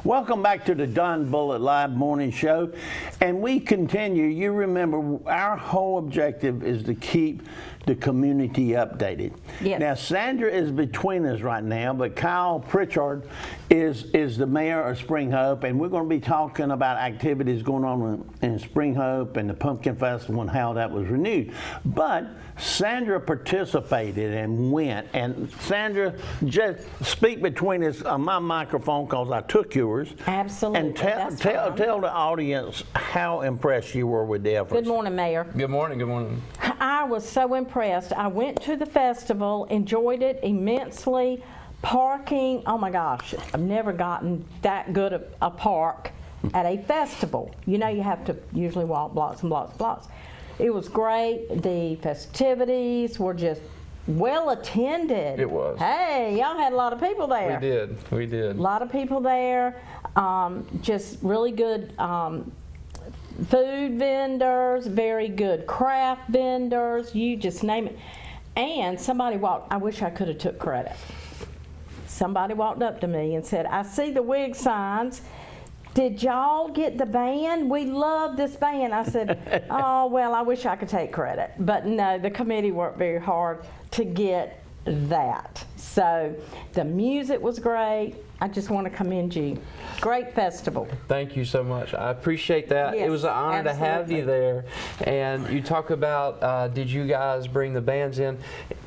Welcome back to the Don Bullitt Live Morning Show. And we continue. You remember, our whole objective is to keep the community updated. Yes. Now, Sandra is between us right now, but Kyle Pritchard is the mayor of Spring Hope, and we're going to be talking about activities going on in Spring Hope and the Pumpkin Festival and how that was renewed. But Sandra participated and went. And Sandra, just speak between us on my microphone because I took yours. Absolutely. And tell the audience how impressed you were with the efforts. Good morning, Mayor. Good morning. Good morning. I was so impressed. I went to the festival, enjoyed it immensely. Parking, oh my gosh, I've never gotten that good a park at a festival. You know, you have to usually walk blocks and blocks and blocks. It was great. The festivities were just well attended. It was. Hey, y'all had a lot of people there. We did. A lot of people there. Just really good food vendors, very good craft vendors, you just name it. And somebody walked, I wish I could have took credit. Somebody walked up to me and said, I see the wig signs. Did y'all get the band? We love this band. I said, oh, well, I wish I could take credit. But no, the committee worked very hard to get that. So the music was great. I just want to commend you. Great festival. Thank you so much. I appreciate that. Yes, it was an honor to have you there. And you talk about, did you guys bring the bands in?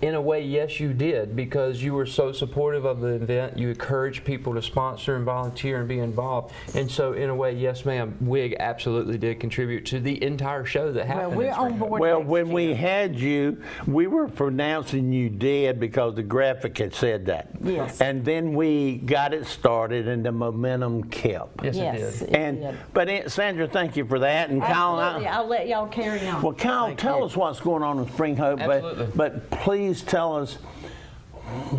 In a way, yes, you did, because you were so supportive of the event. You encouraged people to sponsor and volunteer and be involved. And so, in a way, yes, ma'am, WIG absolutely did contribute to the entire show that happened. Well, we're on board. Well, when we had you, we were pronouncing you dead because the graphic had said that. Yes. And then we got it started, and the momentum kept. Yes, Yes, it did. it did. But Sandra, thank you for that. And Absolutely. Kyle, I'll let y'all carry on. well, Kyle, tell us what's going on in Spring Hope. Absolutely. But please tell us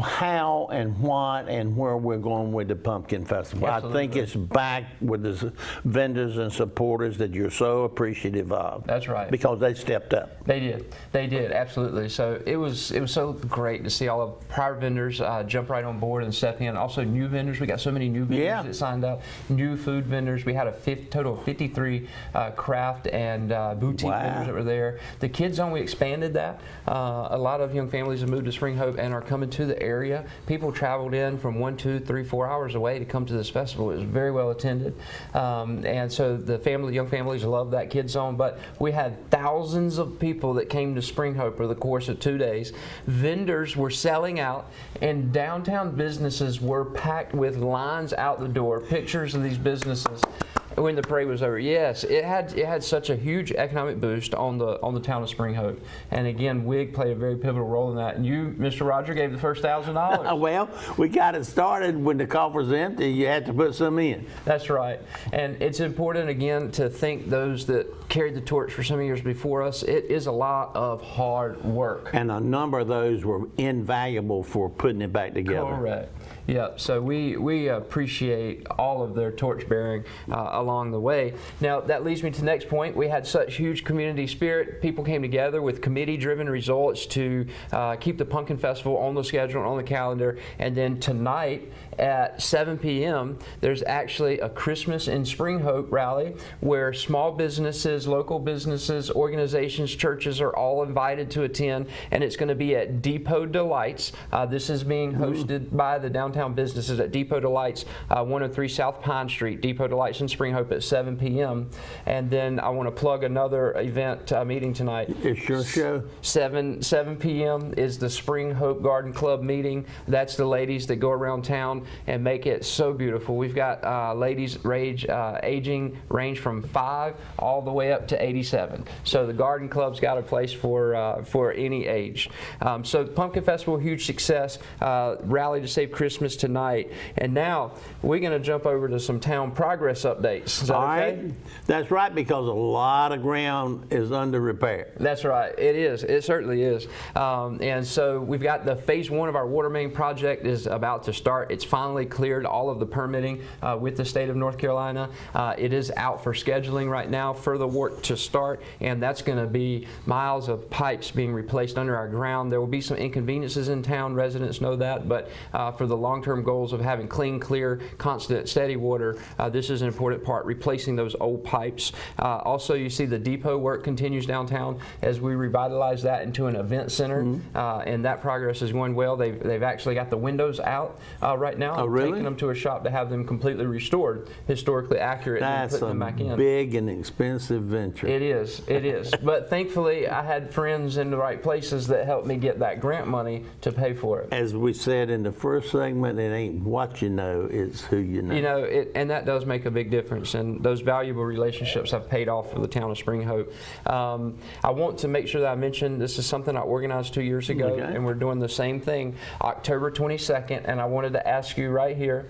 how and what and where we're going with the Pumpkin Festival. Absolutely. I think it's back with the vendors and supporters that you're so appreciative of. That's right. Because they stepped up. They did, absolutely. So it was so great to see all of prior vendors jump right on board and step in. Also new vendors, we got so many new vendors that signed up. New food vendors, we had a total of 53 craft and boutique vendors that were there. The Kids Zone, we expanded that. A lot of young families have moved to Spring Hope and are coming to the area. People traveled in from 1, 2, 3, 4 hours away to come to this festival. It was very well attended. And so the young families loved that Kids Zone, but we had thousands of people that came to Spring Hope over the course of 2 days. Vendors were selling out, and downtown businesses were packed with lines out the door, pictures of these businesses when the parade was over. Yes, it had such a huge economic boost on the town of Spring Hope. And again, WIG played a very pivotal role in that. And you, Mr. Roger, gave the first $1,000. Well, we got it started when the coffer's empty. You had to put some in. That's right. And it's important, again, to thank those that carried the torch for so many years before us. It is a lot of hard work. And a number of those were invaluable for putting it back together. Correct. Yeah, so we appreciate all of their torch bearing along the way. Now that leads me to the next point. We had such huge community spirit. People came together with committee-driven results to keep the Pumpkin Festival on the schedule, on the calendar. And then tonight at 7 p.m. there's actually a Christmas in Spring Hope rally where small businesses, local businesses, organizations, churches are all invited to attend, and it's going to be at Depot Delights. This is being hosted by the downtown businesses at Depot Delights, 103 South Pine Street, Depot Delights in Spring Hope at 7 p.m. And then I want to plug another event meeting tonight. It's your show. 7 p.m. is the Spring Hope Garden Club meeting. That's the ladies that go around town and make it so beautiful. We've got ladies aging range from 5 all the way up to 87. So the Garden Club's got a place for any age. So Pumpkin Festival, huge success. Rally to Save Christmas tonight. And now we're going to jump over to some town progress updates. dates. Is that All okay? right. That's right, because a lot of ground is under repair. That's right. It is. It certainly is. And so we've got the phase 1 of our water main project is about to start. It's finally cleared all of the permitting with the state of North Carolina. It is out for scheduling right now for the work to start, and that's going to be miles of pipes being replaced under our ground. There will be some inconveniences in town. Residents know that, but for the long-term goals of having clean, clear, constant, steady water, this is an important part, replacing those old pipes. Also, you see the depot work continues downtown as we revitalize that into an event center, and that progress is going well. They've actually got the windows out right now. Oh, really? Taking them to a shop to have them completely restored, historically accurate, and That's putting them back in. a big and expensive venture. It is. It is. But thankfully, I had friends in the right places that helped me get that grant money to pay for it. As we said in the first segment, it ain't what you know, it's who you know. You know, and that does make a big difference, and those valuable relationships have paid off for the town of Spring Hope. I want to make sure that I mention this is something I organized 2 years ago, Okay. and we're doing the same thing October 22nd, and I wanted to ask you right here,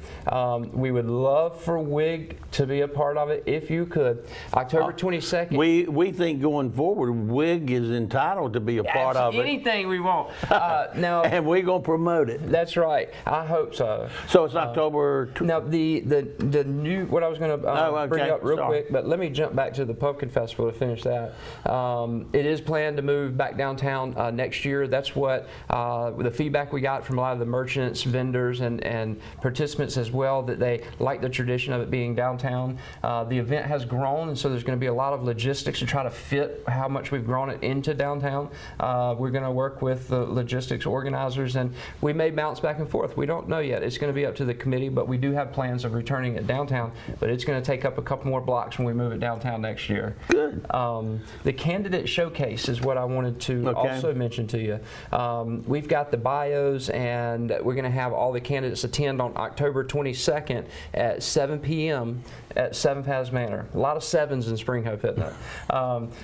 we would love for WIG to be a part of it if you could. October 22nd. We think going forward, WIG is entitled to be a part of it, Anything we want. Now, and we're going to promote it. that's right. I hope so. So it's October. Now the new what I was going to bring okay. up real Sorry. quick, but let me jump back to the Pumpkin Festival to finish that. It is planned to move back downtown next year. That's what the feedback we got from a lot of the merchants, vendors, and participants as well, that they like the tradition of it being downtown. The event has grown, and so there's going to be a lot of logistics to try to fit how much we've grown it into downtown. We're going to work with the logistics organizers, and we may bounce back and forth. We don't know yet. It's going to be up to the committee, but we do have plans of returning it downtown, but it's going to take up a couple more blocks when we move it downtown next year. Good. The candidate showcase is what I wanted to also mention to you. We've got the bios, and we're going to have all the candidates attend on October 22nd at 7 p.m. at 7 Paz Manor. A lot of sevens in Spring Hope, isn't it?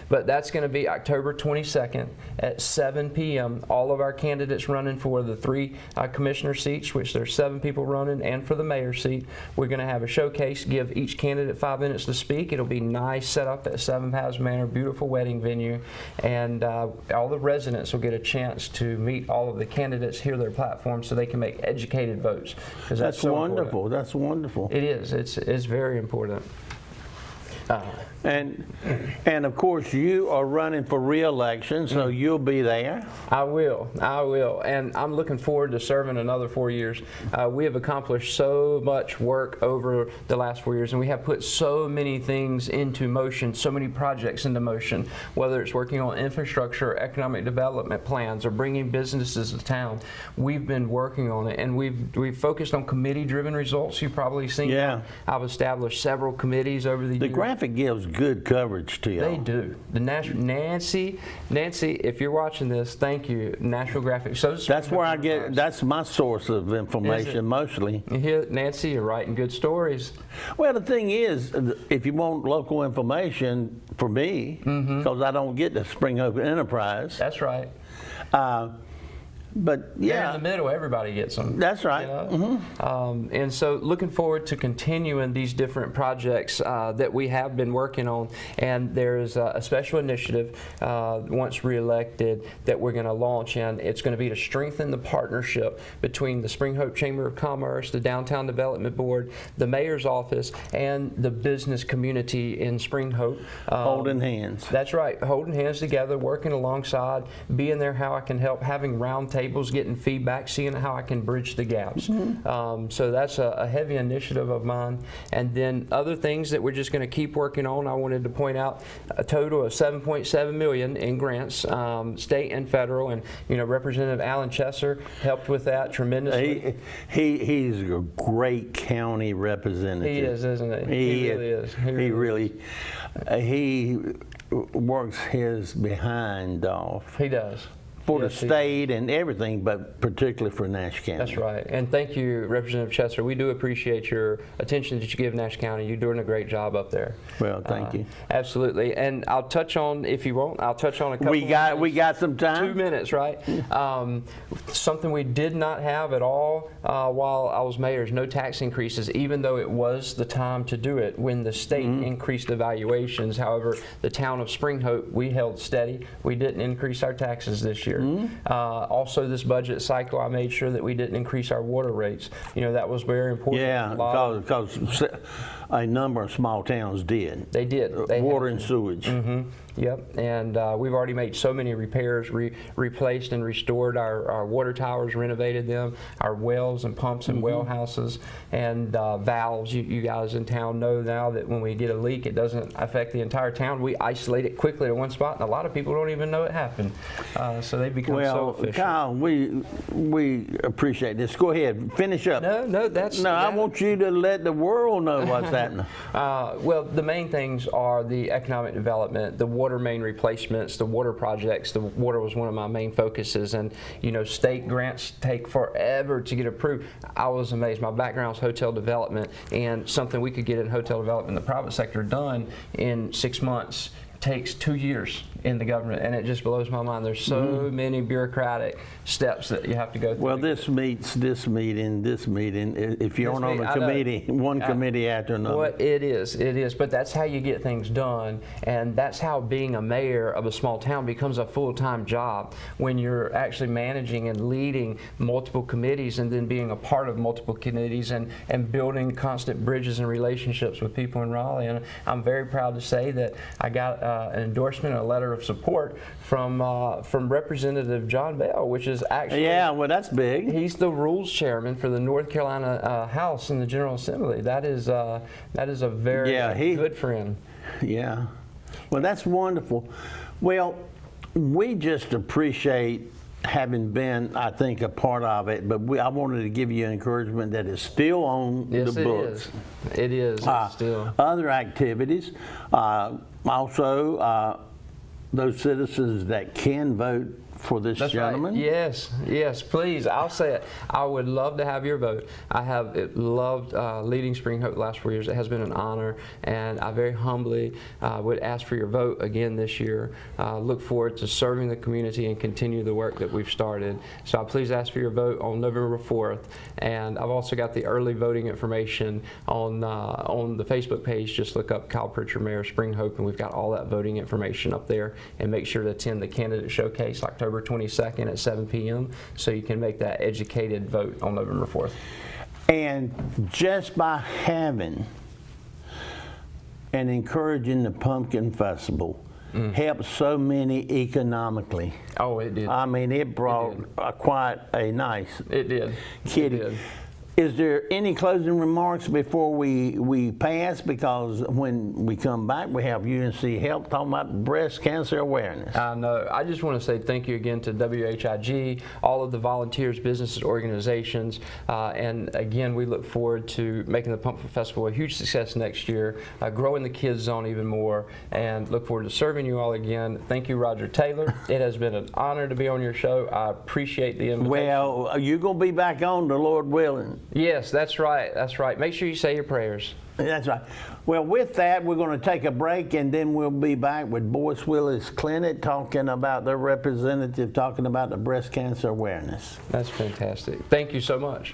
But that's going to be October 22nd at 7 p.m. All of our candidates running for the 3 commissioner seats, which there's 7 people running, and for the mayor seat. We're going to have a showcase, give each candidate 5 minutes to speak. It'll be nice set up at 7 Paz Manor, beautiful wedding venue, and all the residents will get a chance to meet all of the candidates, hear their platforms, so they can make educated votes. 'Cause That's so wonderful. important. That's wonderful. It is. It's very important. And of course, you are running for re-election, so you'll be there. I will, and I'm looking forward to serving another 4 years. We have accomplished so much work over the last 4 years, and we have put so many things into motion, so many projects into motion, whether it's working on infrastructure, or economic development plans, or bringing businesses to town. We've been working on it, and we've focused on committee-driven results. You've probably seen. Yeah. I've established several committees over the The years. graphic gives good coverage to you. They do. The Nancy, if you're watching this, thank you, National Graphic. So That's where I get. That's my source of information mostly. You hear, Nancy, you're writing good stories. Well, the thing is, if you want local information for me, because I don't get the Spring Hope Enterprise, That's right. but They're yeah, in the middle, everybody gets them. that's right. You know? And so looking forward to continuing these different projects that we have been working on. And there's a special initiative once reelected that we're going to launch, and it's going to be to strengthen the partnership between the Spring Hope Chamber of Commerce, the Downtown Development Board, the Mayor's Office, and the business community in Spring Hope. Holding hands. That's right, holding hands together, working alongside, being there how I can help, having round tables, getting feedback, seeing how I can bridge the gaps. So that's a heavy initiative of mine. And then other things that we're just going to keep working on, I wanted to point out a total of $7.7 million in grants, state and federal, and Representative Alan Chesser helped with that tremendously. He's a great county representative. He is, isn't he? He really is. He works his behind off. He does. for Yes, the state and everything, but particularly for Nash County. That's right. And thank you, Representative Chester. We do appreciate your attention that you give Nash County. You're doing a great job up there. Well, thank you. Absolutely. And I'll touch on, if you want, I'll touch on a couple We got some time. 2 minutes, right? Something we did not have at all while I was mayor is no tax increases, even though it was the time to do it when the state increased the valuations. However, the town of Spring Hope, we held steady. We didn't increase our taxes this year. Also, this budget cycle, I made sure that we didn't increase our water rates. You know, that was very important. Yeah, because a number of small towns did. They did. They Water and sewage. Yep, and we've already made so many repairs, replaced and restored our water towers, renovated them, our wells and pumps and well houses, and valves. You guys in town know now that when we get a leak, it doesn't affect the entire town. We isolate it quickly to one spot, and a lot of people don't even know it happened. So they become so efficient. Kyle, we appreciate this. Go ahead, finish up. No, that's... No, I want you to let the world know what's happening. Well, the main things are the economic development, the water main replacements, the water projects. The water was one of my main focuses, and you know, state grants take forever to get approved. I was amazed. My background is hotel development, and something we could get in hotel development in the private sector done in 6 months takes 2 years in the government, and it just blows my mind. There's so many bureaucratic steps that you have to go through. Well, this meeting. If you're on a committee, one committee after another. Well, it is. But that's how you get things done, and that's how being a mayor of a small town becomes a full-time job, when you're actually managing and leading multiple committees, and then being a part of multiple committees, and building constant bridges and relationships with people in Raleigh. And I'm very proud to say that I got an endorsement and a letter of support from Representative John Bell, which is actually, yeah, well, that's big. he's the rules chairman for the North Carolina House in the General Assembly. That is a very good friend. Yeah, well, that's wonderful. Well, we just appreciate having been, I think, a part of it, but I wanted to give you encouragement that it's still on the books. It is. It's still. Other activities, also those citizens that can vote for this That's gentleman. Right. Yes, please. I'll say it. I would love to have your vote. I have loved leading Spring Hope the last 4 years. It has been an honor, and I very humbly would ask for your vote again this year. Look forward to serving the community and continue the work that we've started. So please ask for your vote on November 4th. And I've also got the early voting information on the Facebook page. Just look up Kyle Pritchard, Mayor of Spring Hope, and we've got all that voting information up there. And make sure to attend the candidate showcase October 22nd at 7 p.m. so you can make that educated vote on November 4th. And just by having and encouraging the Pumpkin Festival helped so many economically. Oh, it did. I mean, it brought quite a nice kitty. It did. Is there any closing remarks before we pass? Because when we come back, we have UNC Health talking about breast cancer awareness. I know. I just want to say thank you again to WHIG, all of the volunteers, businesses, organizations, and again, we look forward to making the Pumpkin Festival a huge success next year, growing the kids zone even more, and look forward to serving you all again. Thank you, Roger Taylor. It has been an honor to be on your show. I appreciate the invitation. Well, you're going to be back on, the Lord willing. Yes, that's right. That's right. Make sure you say your prayers. That's right. Well, with that, we're going to take a break, and then we'll be back with Boyce Willis Clinic talking about their representative, talking about the breast cancer awareness. That's fantastic. Thank you so much.